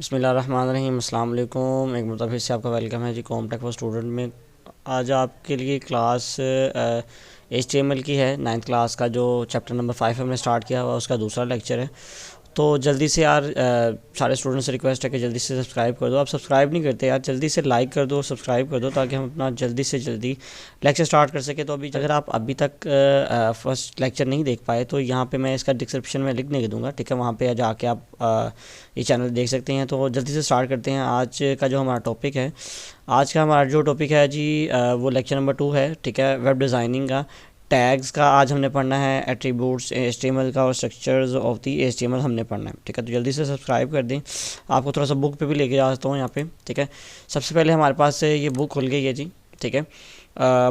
बिस्मिल्लाहिर्रहमानिर्रहीम, अस्सलाम वालेकुम। एक मतलब फिर से आपका वेलकम है जी कॉम टेक फॉर स्टूडेंट में। आज आपके लिए क्लास HTML की है, 9th क्लास का जो चैप्टर नंबर 5 हमने स्टार्ट किया हुआ उसका दूसरा लेक्चर है। तो जल्दी से यार सारे स्टूडेंट्स से रिक्वेस्ट है कि जल्दी से सब्सक्राइब कर दो। आप सब्सक्राइब नहीं करते यार, जल्दी से लाइक कर दो और सब्सक्राइब कर दो ताकि हम अपना जल्दी से जल्दी लेक्चर स्टार्ट कर सके। तो अभी अगर आप अभी तक फर्स्ट लेक्चर नहीं देख पाए तो यहाँ पे मैं इसका डिस्क्रिप्शन में लिख नहीं दूँगा, ठीक है, वहाँ पे जाके आप ये चैनल देख सकते हैं। तो जल्दी से स्टार्ट करते हैं। आज का जो हमारा टॉपिक है, आज का हमारा जो टॉपिक है जी वो लेक्चर नंबर 2 है, ठीक है, वेब डिज़ाइनिंग का। टैग्स का आज हमने पढ़ना है, एट्रीब्यूट्स HTML का और स्ट्रक्चर्स ऑफ दी HTML हमने पढ़ना है, ठीक है। तो जल्दी से सब्सक्राइब कर दें। आपको थोड़ा सा बुक पे भी लेके जाता हूँ यहाँ पे, ठीक है। सबसे पहले हमारे पास ये बुक खुल गई है जी, ठीक है।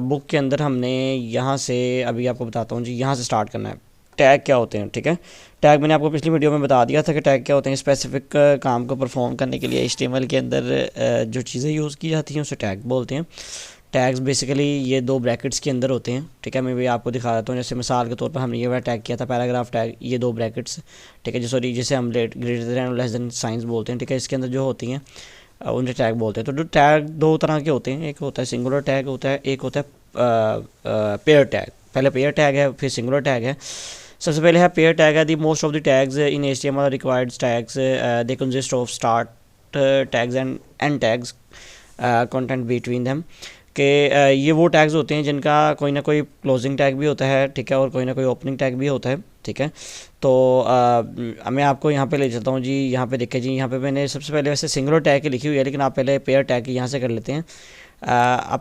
बुक के अंदर हमने यहाँ से अभी आपको बताता हूँ जी, यहाँ से स्टार्ट करना है। टैग क्या होते हैं, ठीक है। टैग मैंने आपको पिछली वीडियो में बता दिया था कि टैग क्या होते हैं। स्पेसिफिक काम को परफॉर्म करने के लिए HTML के अंदर जो चीज़ें यूज़ की जाती हैं उसे टैग बोलते हैं। टैग्स बेसिकली ये दो ब्रैकेट्स के अंदर होते हैं, ठीक है। मैं भी आपको दिखा देता हूँ। जैसे मिसाल के तौर पर हमने ये वाला टैग किया था, पैराग्राफ टैग, ये दो ब्रैकेट्स, ठीक है, सॉरी जिसे हम ग्रेटर दैन और लेस दैन साइंस बोलते हैं, ठीक है। इसके अंदर जो होती हैं उन्हें टैग बोलते हैं। तो जो टैग दो तरह के होते हैं, एक होता है सिंगुलर टैग होता है, एक होता है पेयर टैग। पहले पेयर टैग है, फिर सिंगुलर टैग है। सबसे पहले है पेयर टैग है। The most of the tags in HTML required tags, they consist of start tags and end tags, content between them. कि ये वो टैग्स होते हैं जिनका कोई ना कोई क्लोजिंग टैग भी होता है, ठीक है, और कोई ना कोई ओपनिंग टैग भी होता है, ठीक है। तो मैं आपको यहाँ पे ले चलता हूँ जी। यहाँ पे देखिए जी, यहाँ पे मैंने सबसे पहले वैसे सिंगुलर टैग की लिखी हुई है, लेकिन आप पहले पेयर टैग की यहाँ से कर लेते हैं।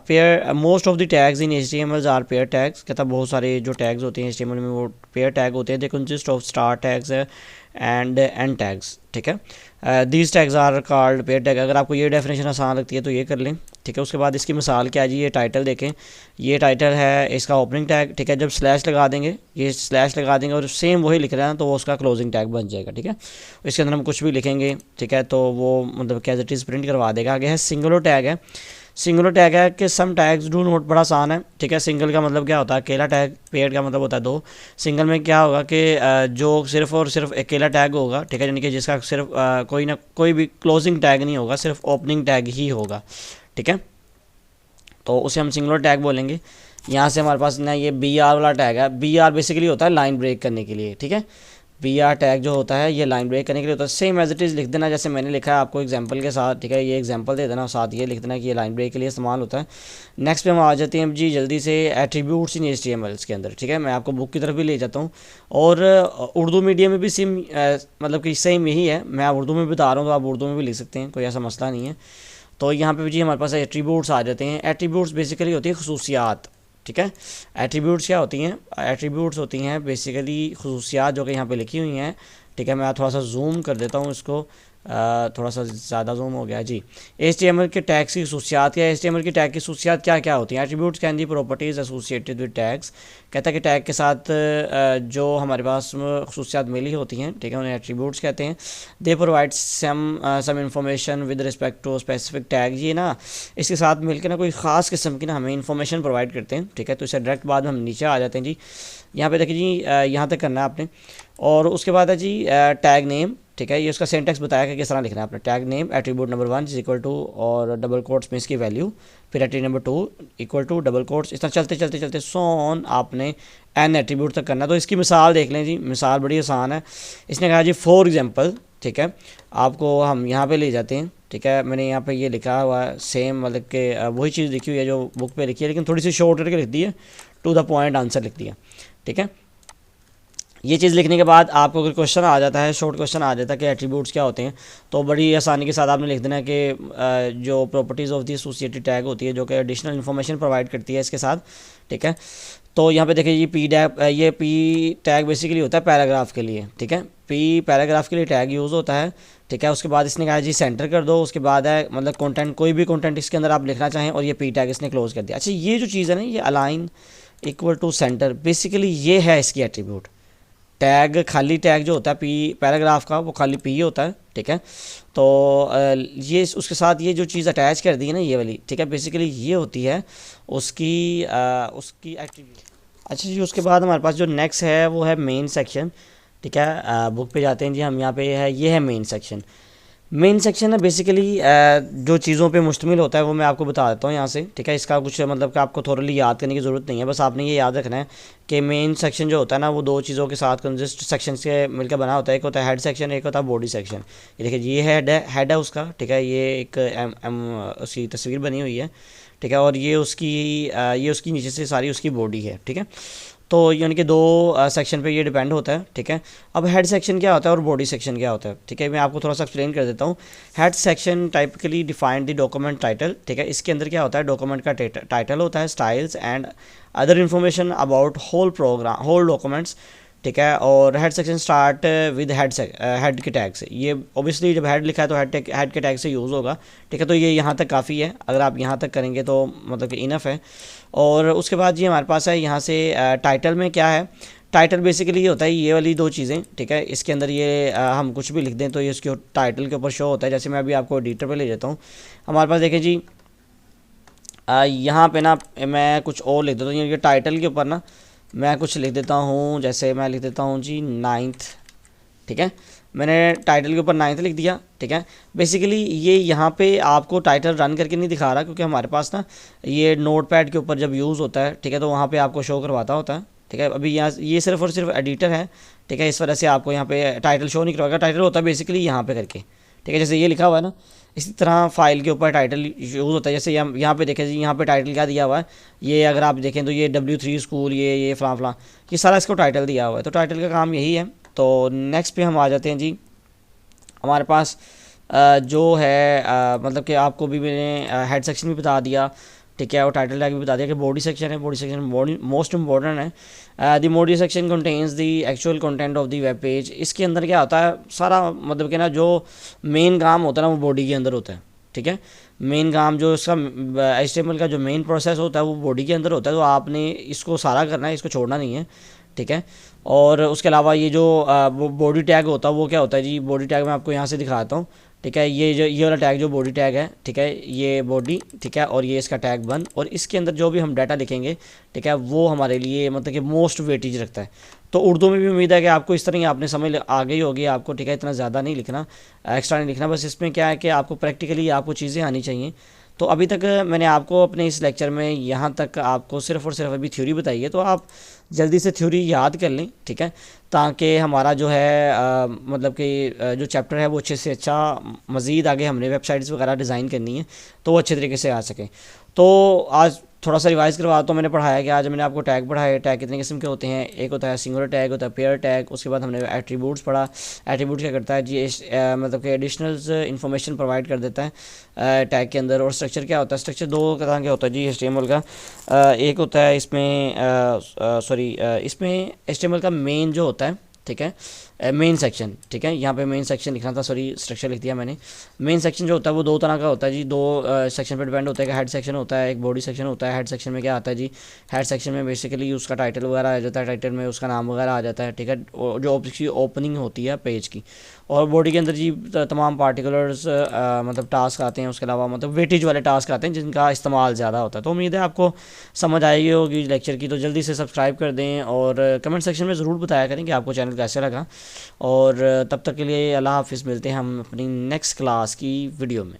Pair most of the tags in HTML are pair tags. कहता बहुत सारे जो टैग्स होते हैं HTML में वो पेयर टैग होते हैं। They consist of start tags and end tags, ठीक है। These tags are called pair tag. अगर आपको ये डेफिनेशन आसान लगती है तो ये कर लें, ठीक है। उसके बाद इसकी मिसाल क्या है जी, ये टाइटल देखें, ये टाइटल है इसका ओपनिंग टैग, ठीक है। जब स्लैश लगा देंगे, ये स्लैश लगा देंगे और सेम वही लिख रहे हैं तो वो उसका क्लोजिंग टैग बन जाएगा, ठीक है। इसके अंदर हम कुछ भी लिखेंगे, ठीक है, तो वो मतलब क्या इट इज़ प्रिंट करवा देगा। आगे है सिंगुलर टैग है। सिंगुलर टैग है कि सम टैग्स डू नोट, बड़ा आसान है, ठीक है। सिंगल का मतलब क्या होता है, अकेला टैग। पेयर का मतलब होता है दो। सिंगल में क्या होगा कि जो सिर्फ और सिर्फ अकेला टैग होगा, ठीक है, यानी कि जिसका सिर्फ कोई ना कोई भी क्लोजिंग टैग नहीं होगा, सिर्फ ओपनिंग टैग ही होगा, ठीक है। तो उसे हम सिंगुलर टैग बोलेंगे। यहाँ से हमारे पास ना ये BR वाला टैग है। BR बेसिकली होता है लाइन ब्रेक करने के लिए, ठीक है। BR टैग जो होता है ये लाइन ब्रेक करने के लिए होता है। सेम एज इट इज़ लिख देना जैसे मैंने लिखा है आपको एग्जांपल के साथ, ठीक है। ये एग्जांपल दे देना और साथ ये लिख देना कि ये लाइन ब्रेक के लिए इस्तेमाल होता है। नेक्स्ट पे हम आ जाते हैं जी जल्दी से, एट्रीब्यूट्स इन HTML के अंदर, ठीक है। मैं आपको बुक की तरफ भी ले जाता हूँ और उर्दू मीडियम में भी सेम मतलब कि सेम यही है। मैं उर्दू में बता रहा हूँ तो आप उर्दू में भी लिख सकते हैं, कोई ऐसा मसला नहीं है। तो यहाँ पे जी हमारे पास एट्रीब्यूट्स आ जाते हैं। एट्रीब्यूट्स बेसिकली होती है खसूसियात, ठीक है। एट्रीब्यूट्स क्या होती हैं, एट्रीब्यूट्स होती हैं बेसिकली खसूसियात जो कि यहाँ पे लिखी हुई हैं, ठीक है। मैं थोड़ा सा जूम कर देता हूँ इसको, थोड़ा सा ज़्यादा जूम हो गया जी। HTML के टैग्स की खसूसियात या HTML की टैग की खसूसियात क्या क्या होती हैं। Attributes can the properties associated with tags. कहता है कि टैग के साथ जो हमारे पास खसूसियात मिली होती हैं, ठीक है, उन्हें एट्रीब्यूट्स कहते हैं। They provide some information with respect to specific tag. ये ना इसके साथ मिलकर ना कोई ख़ास किस्म की ना हमें इन्फॉर्मेशन प्रोवाइड करते हैं, ठीक है। तो इसे डायरेक्ट बाद में हम नीचे आ जाते हैं जी। यहाँ पे देखिए जी, यहाँ तक करना है आपने। और उसके बाद है जी टैग नेम, ठीक है। ये उसका सिंटैक्स बताया कि किस तरह लिखना है आपने। Tag name attribute number 1 is equal to और डबल कोट्स में इसकी वैल्यू, फिर attribute number 2 equal to double quotes, इस तरह चलते चलते चलते सोन आपने एन एट्रीब्यूट तक करना है। तो इसकी मिसाल देख लें जी, मिसाल बड़ी आसान है। इसने कहा जी फॉर एग्जाम्पल, ठीक है, आपको हम यहाँ पे ले जाते हैं, ठीक है। मैंने यहाँ पे ये लिखा हुआ है सेम, मतलब कि वही चीज़ लिखी हुई है जो बुक पे लिखी है, लेकिन थोड़ी सी शॉर्ट करके लिख दी है, टू द पॉइंट आंसर लिख दिया, ठीक है। ये चीज़ लिखने के बाद आपको अगर क्वेश्चन आ जाता है, शॉर्ट क्वेश्चन आ जाता है कि एट्रीब्यूट्स क्या होते हैं, तो बड़ी आसानी के साथ आपने लिख देना कि जो properties of the associated tag होती है जो कि एडिशनल इन्फॉर्मेशन प्रोवाइड करती है इसके साथ, ठीक है। तो यहाँ पे देखिए ये पी टैग बेसिकली होता है पैराग्राफ के लिए, ठीक है। पी पैराग्राफ के लिए टैग यूज़ होता है, ठीक है। उसके बाद इसने कहा जी सेंटर कर दो। उसके बाद है मतलब कंटेंट, कोई भी कंटेंट इसके अंदर आप लिखना चाहें, और ये पी टैग इसने क्लोज कर दिया। अच्छा, ये जो चीज़ है ना, ये align equal to centre, basically ये है इसकी एट्रीब्यूट। टैग खाली टैग जो होता है पी पैराग्राफ का वो खाली पी होता है, ठीक है। तो ये उसके साथ ये जो चीज़ अटैच कर दी है ना ये वाली, ठीक है, बेसिकली ये होती है उसकी उसकी एक्टिविटी। अच्छा जी, उसके बाद हमारे पास जो नेक्स्ट है वो है मेन सेक्शन, ठीक है। बुक पे जाते हैं जी हम, यहाँ पे है ये है मेन सेक्शन। मेन सेक्शन है बेसिकली जो चीज़ों पे मुश्तमिल होता है वो मैं आपको बता देता हूँ यहाँ से, ठीक है। इसका कुछ मतलब कि आपको थोड़ी याद करने की ज़रूरत नहीं है, बस आपने ये याद रखना है कि मेन सेक्शन जो होता है ना वो दो चीज़ों के साथ कंजिस्ट सेक्शन से मिलकर बना होता है। एक होता है हेड सेक्शन, एक होता है बॉडी सेक्शन। ये देखिए ये हेड है उसका, ठीक है। ये एक उसकी तस्वीर बनी हुई है, ठीक है। और ये उसकी नीचे से सारी उसकी बॉडी है, ठीक है। तो यानी कि दो सेक्शन पे ये डिपेंड होता है, ठीक है। अब हेड सेक्शन क्या होता है और बॉडी सेक्शन क्या होता है, ठीक है। मैं आपको थोड़ा सा एक्सप्लेन कर देता हूँ। Head section typically defined the document title, ठीक है। इसके अंदर क्या होता है, डॉक्यूमेंट का टाइटल होता है, styles and other information about whole program, whole documents, ठीक है। और head section start with head के टैग से। ये ऑब्वियसली जब हेड लिखा है तो हेड के टैग से यूज़ होगा, ठीक है। तो ये यहाँ तक काफ़ी है, अगर आप यहाँ तक करेंगे तो मतलब कि इनफ है। और उसके बाद ये हमारे पास है यहाँ से टाइटल में क्या है। टाइटल बेसिकली ये होता है, ये वाली दो चीज़ें, ठीक है। इसके अंदर ये हम कुछ भी लिख दें तो ये उसके टाइटल के ऊपर शो होता है। जैसे मैं अभी आपको एडिटर पे ले जाता हूँ, हमारे पास देखें जी यहाँ पे ना मैं कुछ और लिख देता हूँ। ये टाइटल के ऊपर ना मैं कुछ लिख देता हूँ, जैसे मैं लिख देता हूँ जी 9th, ठीक है। मैंने टाइटल के ऊपर 9th लिख दिया, ठीक है। बेसिकली ये यहाँ पे आपको टाइटल रन करके नहीं दिखा रहा, क्योंकि हमारे पास ना ये नोट पैड के ऊपर जब यूज़ होता है, ठीक है, तो वहाँ पे आपको शो करवाता होता है, ठीक है। अभी यहाँ ये सिर्फ और सिर्फ एडिटर है, ठीक है। इस वजह से आपको यहाँ पे टाइटल शो नहीं करवाएगा। टाइटल होता है बेसिकली यहाँ पे करके, ठीक है, जैसे ये लिखा हुआ है ना, इसी तरह फाइल के ऊपर टाइटल यूज़ होता है। जैसे यहाँ पे देखें जी, यहाँ पे टाइटल क्या दिया हुआ है, ये अगर आप देखें तो ये W3 स्कूल, ये फ़लाँ फ़लाँ, ये सारा इसको टाइटल दिया हुआ है। तो टाइटल का काम यही है। तो नेक्स्ट पे हम आ जाते हैं जी। हमारे पास जो है मतलब कि आपको भी मैंने हेड सेक्शन भी बता दिया, ठीक है, और टाइटल टैग भी बता दिया कि बॉडी सेक्शन है। बॉडी सेक्शन मोस्ट इंपॉर्टेंट है। The body section contains the actual content of the web page. इसके अंदर क्या होता है, सारा मतलब कि ना जो मेन काम होता है ना वो बॉडी के अंदर होता है, ठीक है। मेन काम जो इसका HTML का जो मेन प्रोसेस होता है वो बॉडी के अंदर होता है। तो आपने इसको सारा करना है, इसको छोड़ना नहीं है, ठीक है। और उसके अलावा ये जो बॉडी टैग होता है वो क्या होता है जी, बॉडी टैग मैं आपको यहाँ से दिखाता हूँ, ठीक है। ये वाला टैग जो बॉडी टैग है, ठीक है, ये बॉडी, ठीक है, और ये इसका टैग 1, और इसके अंदर जो भी हम डाटा लिखेंगे, ठीक है, वो हमारे लिए मतलब कि मोस्ट वेटेज रखता है। तो उर्दू में भी उम्मीद है कि आपको इस तरह ही आपने समझ आ गई होगी आपको, ठीक है। इतना ज़्यादा नहीं लिखना, एक्स्ट्रा नहीं लिखना, बस इसमें क्या है कि आपको प्रैक्टिकली आपको चीज़ें आनी चाहिए। तो अभी तक मैंने आपको अपने इस लेक्चर में यहाँ तक आपको सिर्फ़ और सिर्फ अभी थ्योरी बताई है, तो आप जल्दी से थ्योरी याद कर लें, ठीक है, ताकि हमारा जो है मतलब कि जो चैप्टर है वो अच्छे से अच्छा, मज़ीद आगे हमने वेबसाइट्स वगैरह डिज़ाइन करनी है तो वो अच्छे तरीके से आ सकें। तो आज थोड़ा सा रिवाइज़ करवा तो मैंने पढ़ाया कि आज मैंने आपको टैग पढ़ाया। टैग कितने किस्म के होते हैं, एक होता है सिंगुलर टैग, होता है पेयर टैग। उसके बाद हमने एट्रीब्यूट्स पढ़ा। एट्रीब्यूट क्या करता है जी, मतलब कि एडिशनल इन्फॉर्मेशन प्रोवाइड कर देता है टैग के अंदर। और स्ट्रक्चर क्या होता है, स्ट्रक्चर दो तरह के होता है जी HTML का। एक होता है इसमें इसमें HTML का मेन जो होता है, ठीक है, मेन सेक्शन, ठीक है, यहाँ पे मेन सेक्शन लिखना था, सॉरी स्ट्रक्चर लिख दिया मैंने। मेन सेक्शन जो होता है वो दो तरह का होता है जी, दो सेक्शन पे डिपेंड होता है कि हेड सेक्शन होता है, एक बॉडी सेक्शन होता है। हेड सेक्शन में क्या आता है जी, हेड सेक्शन में बेसिकली उसका टाइटल वगैरह आ जाता है, टाइटल में उसका नाम वगैरह आ जाता है, ठीक है, जो उसकी ओपनिंग होती है पेज की। और बॉडी के अंदर जी तमाम पार्टिकुलर्स मतलब टास्क आते हैं, उसके अलावा मतलब वेटेज वाले टास्क आते हैं जिनका इस्तेमाल ज़्यादा होता है। तो उम्मीद है आपको समझ आएगी होगी लेक्चर की। तो जल्दी से सब्सक्राइब कर दें और कमेंट सेक्शन में ज़रूर बताया करें कि आपको चैनल कैसे लगा। और तब तक के लिए अल्लाह हाफिज़, मिलते हैं हम अपनी नेक्स्ट क्लास की वीडियो में।